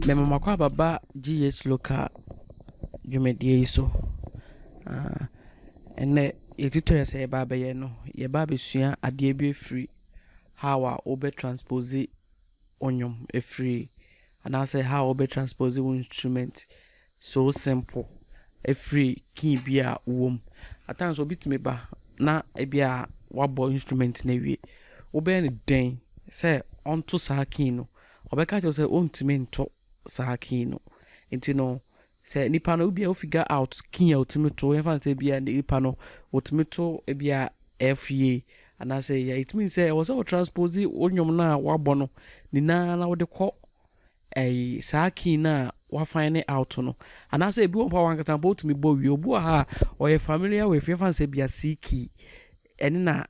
mema kwa baba GH local dwumadie so ene editor say baba ye no ye baba sua ade bi free how a obe transpose onyom e free and I say how obe transpose instrument so simple e free key bia wom at times obitime ba na e bia wabo instrument na wie obe ne den say onto sa key no obeka just say ontime nto sa key no enti no say nipa no bia o figure out key ultimate e fan say bia nipa no ultimate e bia FA and I say yeah it means say was all transpose onyom na wabo no ni na wo de kɔ sa key na wa find out no and I say bi won pa wan kata both me bo wi obu ha or you familiar with fan say bia C key and na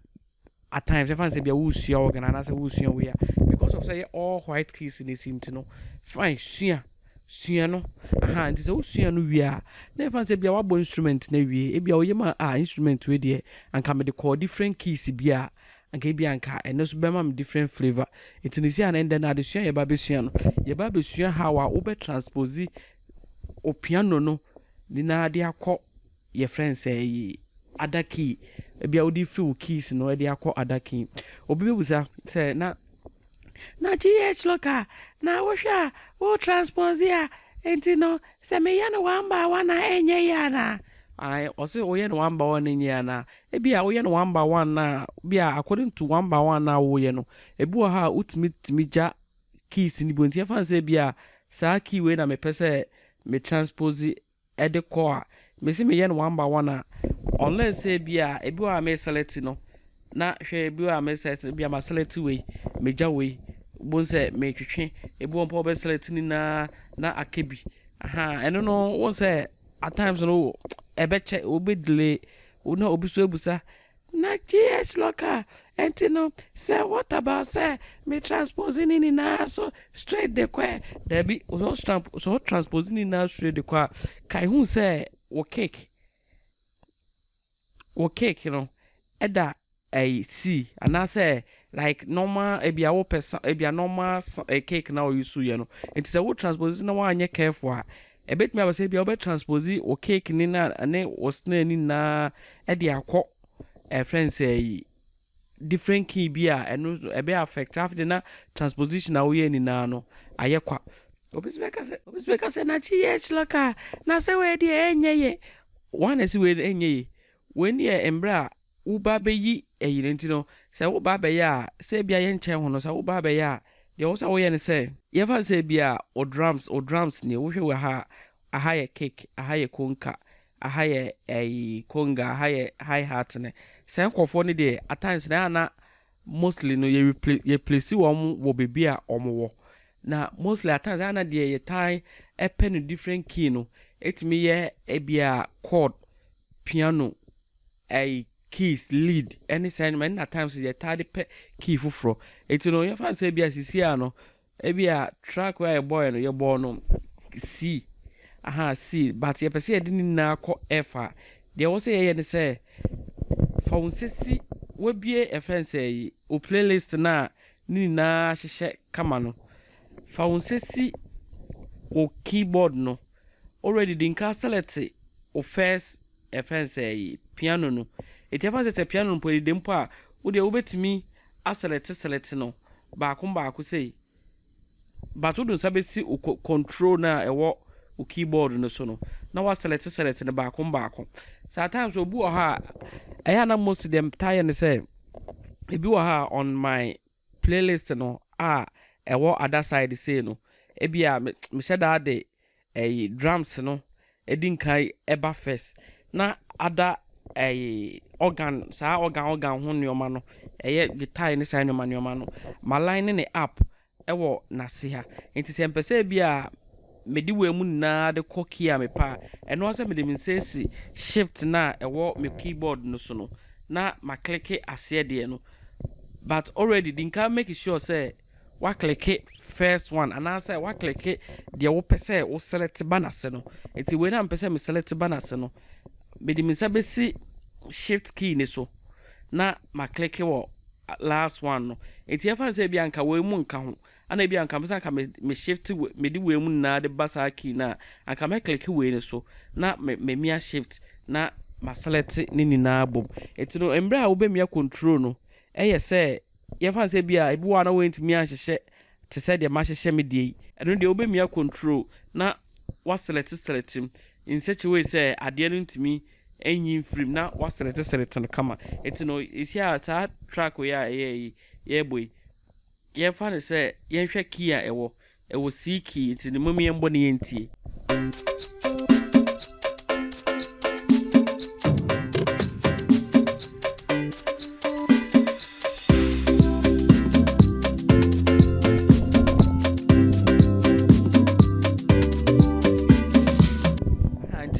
at times fan say bia wo sua organ and I say wo sua we because of say all white keys in this into no fine sua no aha nti say wo sua no wi a na fan say bia wabo instrument na wi e bia oyema instrument we de anka me de call different keys bia anka bia anka eno so bema me different flavor it ni sia na ende na de sua ye ba be sua no ye ba be sua how a obe transpose o piano no ni na de akọ ye friend say other key bia odi free keys no e de akọ other key obi bebusa say na GH local na wo hwa wo transpose ya enti no se me ya no wamba wana enye ya na I also oye no wamba wana enye ya na e bia oye no wamba wana bia according to wamba wana wo ye no e bu ha ultimate ja keys ni bonti fan say bia sa key we na me pese me transpose e de ko a me se me ye no wamba wana unless say bia e bu ha me select no na hwe bi wa me select bia ma select we me ja we bonse me twetwe ebu on be select ni na akebi aha eno no won say at times no ebeche obi delay una obi so ebusa na GH local enti no say what about say me transposing ni na so straight the kwa there be so transposing ni na straight the kwa kai hu say wo cake you know eda a C and I say like normal ebia wo person ebia normal cake na you so you know it say wo transpose na wa anye careful e bet me say ebia wo transpose o cake ni na ne was na ni na e de akọ friend say different key bia and e be affect after na transposition na wo ye ni na no aye kwa obisbeka say na GH local na say we de enye ye one say we enye ye when ye embra uba be yi eyirenti no say uba be ya say bia ye nche ho no say uba be ya de wo say wo ye ne say ye fa say bia o drums ne wo hwe we ha aha ye kick aha ye konka aha ye konga aha ye hi hat ne say nkofo ne de at times na mostly no ye place wo be bia omo na mostly at times na de ye tie e pen different key no etimi ye e bia chord piano keys lead any sign man at times you tidy key fufro it no you fan say bia sisi ano e bia track where boy no your boy no C aha C but you pese edi na ko F there was say ye say for sisi we bie e fan say o playlist na ni na hyehyɛ kama no for sisi o keyboard no already din ka select o first e fan say piano no it ever say piano no podi dempo a wo de obetimi select no baako say but wo do sabesi control na ewo o keyboard no so no na wa select no baako sometimes obu o ha na most them tire ne say ebi wo ha on my playlist no ewo other side say no ebi a me sheda de drums no edinkai eba first na other organ ho nioma no guitar ni sa nioma no ma line ne up ewo na se ha enti se mpese bia medi wemu na de kokia me pa eno se mede minsesi shift na ewo me keyboard no so no na ma click ase de no but already din can make sure say wa click first one and I say wa click de wo pese wo select banase no enti we na mpese me select banase no mede minsabesi shift key ni so na ma click wo last one no enti efa say bia nka we mu nka ho ana bi anka mesa anka me shift me di we mu na de basa key na anka me click we ne so na me mia shift na ma select ni na bom etino embra a wo be mia control no eye say ye fa say bia ebi wa na we ntimi anhyehyɛ te say de ma hyehyɛ me die eno de wo be mia control na wa select him in such a way say ade no ntimi enyin frame na wa select no kama etino isi a ta track we a ye boy ye fa ne say ye hwɛ key a ewo C key etino mami ye mbɔ ne ye ntie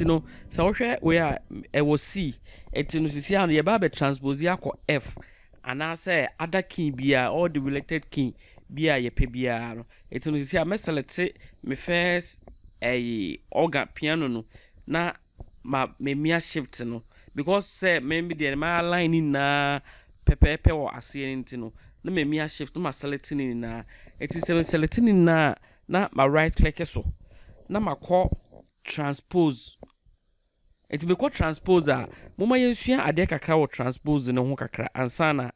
no so wohwe we a ewo C etino sisi an ye ba be transpose akọ F ana say other key bia all the related key bia ye pe bia no etino sisi a me select me first organ piano no na me mia shift no because say me the my line na pepepe or ase ntino na me mia shift ma select ni na eti select ni na ma right click so na ma call transpose it be called transpose a moma yensua ade kakra wo transpose ne ho kakra ansana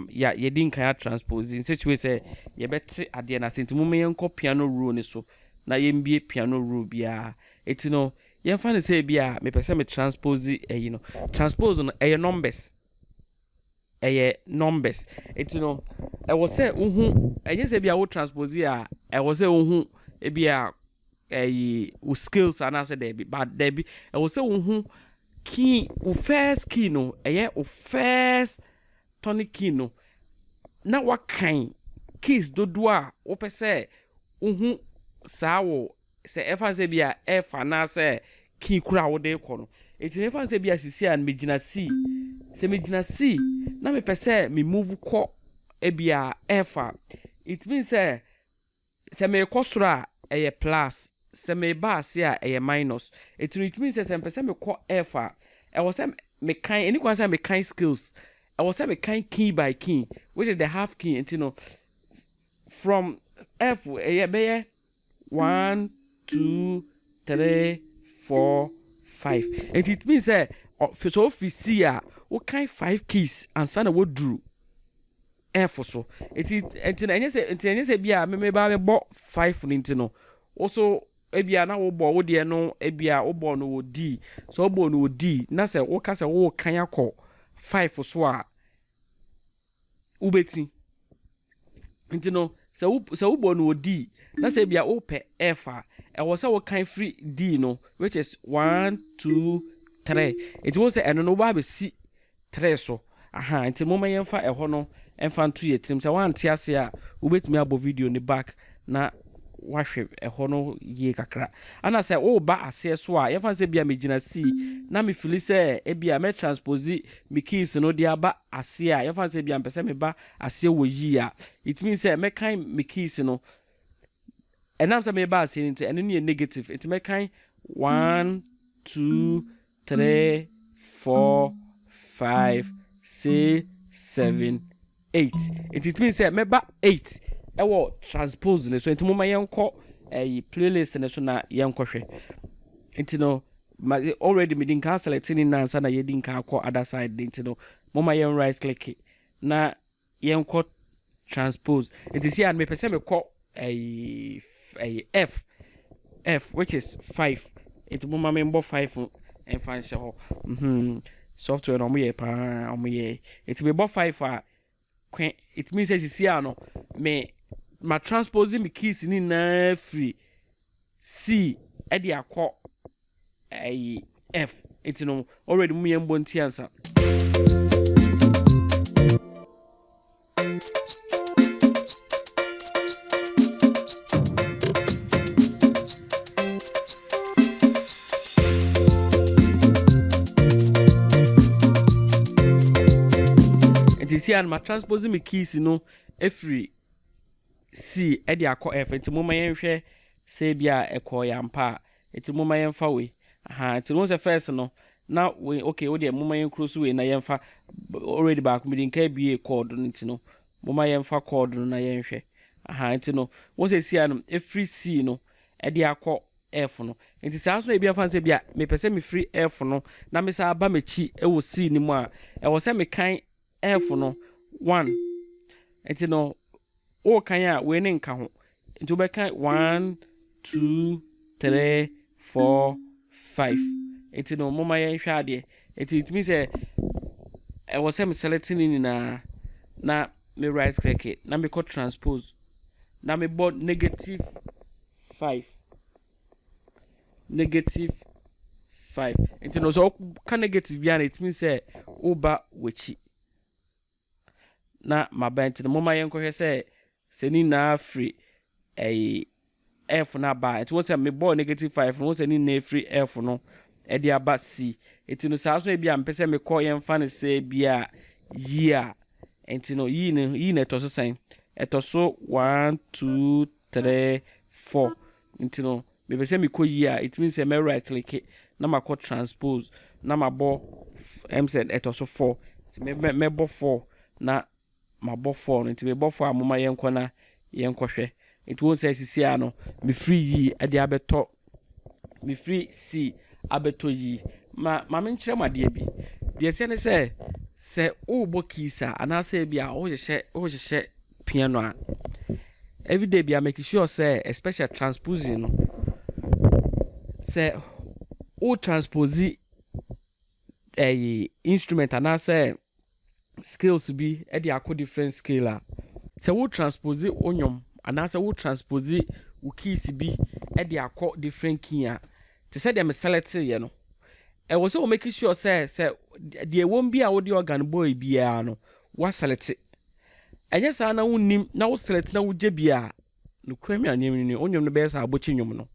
ya yedin kan ya transpose in such way say ye beti ade na senti moma yenko piano roll ne so na yembie piano roll bia etino yemfa ne say bia me pese me transpose transpose no numbers numbers etino e wo say uhu enye say bia wo transpose a e wo say uhu e bia u skills and say there be but there be I will say key u first key no u first tonic key no na what kind keys do o pe say sa wo say efa say bia f and say key kura wo de ko no it never say bia sisi and me gina C say me gina C na me pe say me move ko e bia f it means say me kosura plus se me ba se a minus it means say person me call F I was say me kind any one say me kind skills I was say me kind key by key which is the half key and from F be 1 2 3 4 5 and it means say so if you see what kind 5 keys and sana what drew F so it and say bia me ba be 5 no also ebia na wo bo wo de no ebia wo bo no wo D so wo bo no wo D na se wo ka se wo kan akọ 5 so a ubeti ntino se wo bo no wo D na se ebia wo pe F a e wo se wo kan free D no which is 1 2 3 it was eno no ba be C 3 so aha nti mo mayemfa eho no emfa nto ye trim se wan tie ase a ubetumi abo video ni back na wahwe eho no ye kakra ana say o ba ase so a yefa say bia megina C na me feel say e bia me transpose me keys no dia ba ase a yefa say bia mpese me ba ase wo yi a it means say me kan me keys no enam say me ba ase into eno ne negative it me kan 1 2 3 4 5 6 7 8 it means say me ba 8 ewo transpose ne so enti mo ma yenko playlist ne so na yenko hwe enti no already me din can select ni na ansa na ye din kan akọ other side enti no mo ma yen right click na yenko transpose enti see and me pese me call F which is 5 enti mo ma me mbo 5 en fan she ho software no mo ye pa mo ye enti me bo 5 a it means as you see no me ma transpose me keys ni na free C e de akọ F it no already mu yembo nti ansa it is here ma transpose me keys no free C e de akọ F it mo ma yenhwe say bia ekọ yampa it mo ma yenfa we aha it no say first no na we okay we de mo ma yen cross we na yenfa already back me din ka bia code no it no mo ma yenfa code no na yenhwe aha nti no won say C no every C no e de akọ F no nti saa so na bia fan say bia me pese me free F no na me sa aba mechi e wo C ni mu a e wo say me kan F no 1 nti no o kan a we ne nka ho nti we kan 1 2 3 4 5 nti no mama yen hwa ade nti it means e wo say me selecting ni na me right click it na me call transpose na me board -5 nti no so ka negative bia na it means say oba wechi na mabent no mama yen kohwe se ni na free F na ba it was me board -5 no se ni na free F no e dia ba C it no sa so e bia mpese me call yen fa ne se bia year enti no yi na to so sen etoso 1 2 3 4 enti no me be say me ko yi a it means say me right click na ma ko transpose na ma bo said etoso 4 me bo 4 na ma bo 4 enti me bo 4 amoma yenko na yenko hwe it won say sisi a no me free yi ade abeto me free C abeto yi ma me nkyere made bi de se ne se o bo kisa ana se bia o hye piano a every day bia make sure say especially transposing no say o transpose instrument ana say scales bi e de akọ different scale a say o transpose onyom ana say o transpose o keys bi e de akọ different key a te say dem select ye no e wo say o make sure say de won bi a wo de organ boy bia no wa select enye sa na wonnim na wo select na wo je bia no krami anem ni onyom no be sa abochi nyom no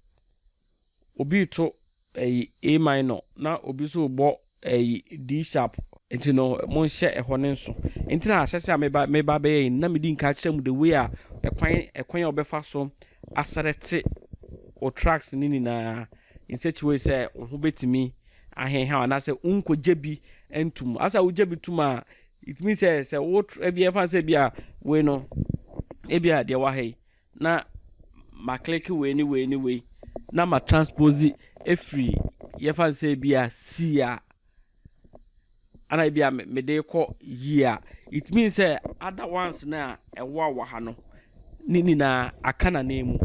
obi to A minor na obi so bo D sharp enti no mo nhye ehone nso enti na ahyese a me ba be na me di nka kire mu the way a ekwan a obefa so aserete o tracks ni na in such way say ho betimi ahenha na say unko jebi entum asa wo jebi tuma it means say what e bia fan say bia we no e bia de wa hey na ma click we anyway na ma transpose e free ye fan say bia C a ana bia me de ko year it means say other ones na e wa ha no ni na akana na emu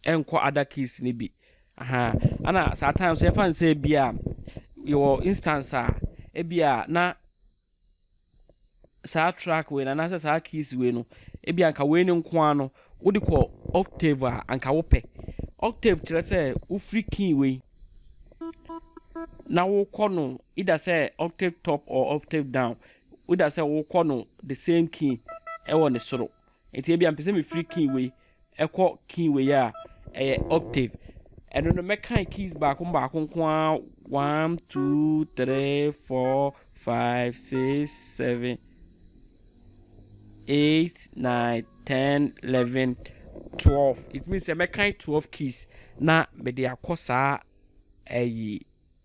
enko other keys ni bi aha ana sometimes ye fan say bia your instance a e bia na sa track we na say sa keys we no e bia nka we ni nko ano wo de ko octave a anka wo pe octave kire say wo free key we na wo kono either say octave top or octave down either say wo kono the same key e wo ne soro enti e bia mpese me free key we e ko key we ya octave and no me kan keys back nko 1 2 3 4 5 6 7 8 9 10 11 12 it means me kan 12 keys na me de akosa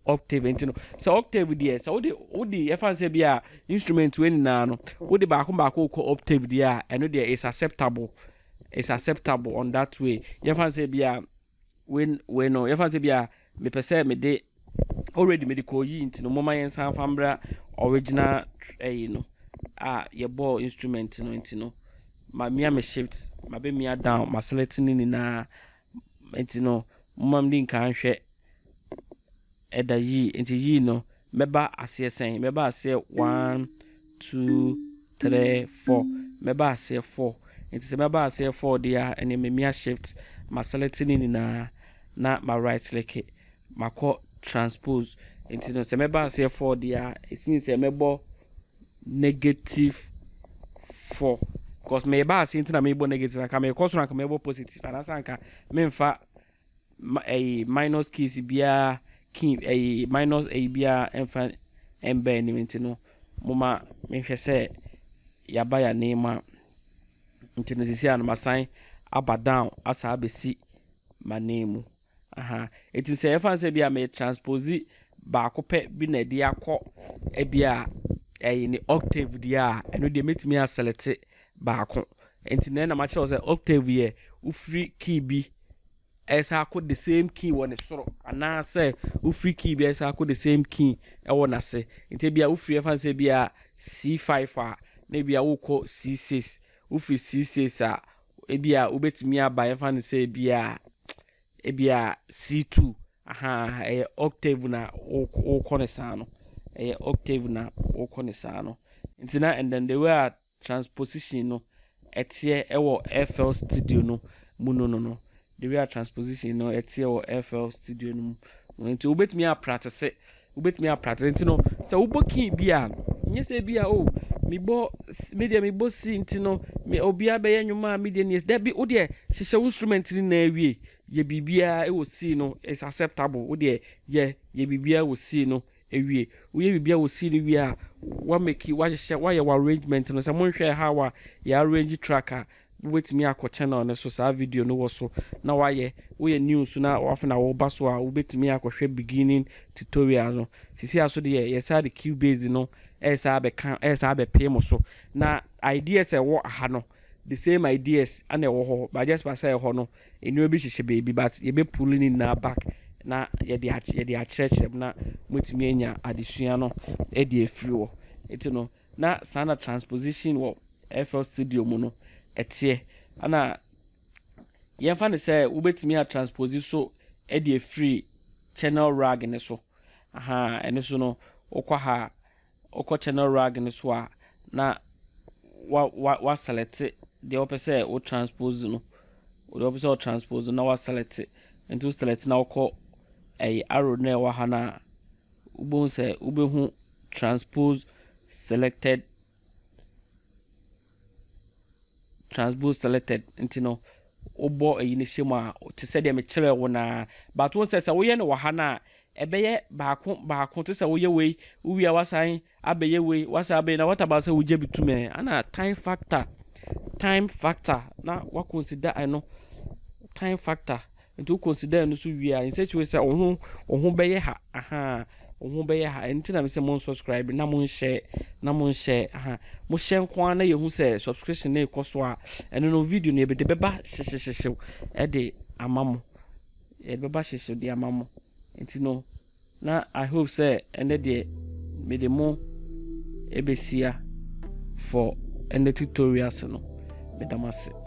octave enti no so octave there so wo de e fan say bia instrument we na no wo de back ko octave there and there is acceptable on that way e fan say bia when no e fan say bia me pese me de already medical yi enti no mama yen san fambra original no your ball instrument no enti no ma me shift ma be me down ma select ni na enti no mama ndi nkan hwe eda yi enti yi no meba ase sen meba ase 1 2 3 4 meba ase 4 enti se meba ase 4 dia ene me shift ma select ni na ma right click ma ko transpose enti no se meba ase 4 dia it means se mebo -4 because me ba ase enti na me bo negative aka me cause rank me bo positive and asanka me mfa minus keys bia key minus bia mfa embe ni enti no moma me hwe se ya ba ya nema enti no sisi an masan aba down asa abesi manemu aha enti se efa se bia me transpose ba akopɛ bi na de akɔ bia ni octave dia eno de metimi a select ba ako enti na ma kyerɛ say octave here ufree key bi esa akɔ the same key wɔ ne soro ana say ufree key bi esa akɔ the same key ɛwɔ na se enti bia ufree fa say bia C5 a na bia wo kɔ C6 ufree C6 a ebia ubetimi aba ɛfa ne say bia C2 octave na o kɔ ne saa no octave na o kɔ ne saa no enti na and then the way transposition no etie ɛwɔ FL Studio no mu no the way transposition no etie ɛwɔ FL Studio no mu enti ubetimi a practice enti no sɛ wobɔ key bia nye say bia media si enti no me obia be yenwuma media ni there be wo de hyehyɛ instrument ni na awie ye bibia e wo si no is acceptable wo de ye bibia wo si no awie wo ye bibia wo si no wie a wa make wa hyehyɛ wa ye arrangement no sɛ monhwɛ how a ya arrange tracker wetimi akɔ channel no so saa video no wo so na wa ye wo ye news na wa fa na wo ba so a wo betimi akɔhwɛ beginning tutorial no sisi aso de ye sa de Cubase no esa be pay mo so na ideas e wo aha no the same ideas and e wo ho but just by say ho no enu bi hyehyɛ baby but ye be pulling in na back na ye de akyerɛkyerɛ na mutimi anya adesua no e de afiri wo eti no na sana transposition wo FL Studio mu no etie ana yɛmfa ne sɛ wobetimi a transpose so e de afiri channel rag ne so ene so no okwa channel rag ne so a na wa select the opposite o transpose no the opposite o transpose na wa select into select na okọ arrow na wa ha na ubon se ubehu transpose selected nti no obo ne hyem a te se de me kyerɛ wo na but won se wo ye ne wa ha na ebeye baako te se wo ye we wi a wasan abeye we wasa abeye na what about say wo je bitume ana time factor na wa consider time factor nti wo consider no so wi a in such way say wo beye ha wo beye ha enti na me say mon subscribe na mon share mo share nko na ye hu say subscription na ekoso a eno no video na ebede beba hyehyehyew e de amamo e beba hyehyehyew de amamo enti no na I hope say ene de me de mo ebesia for ene tutorials no me damase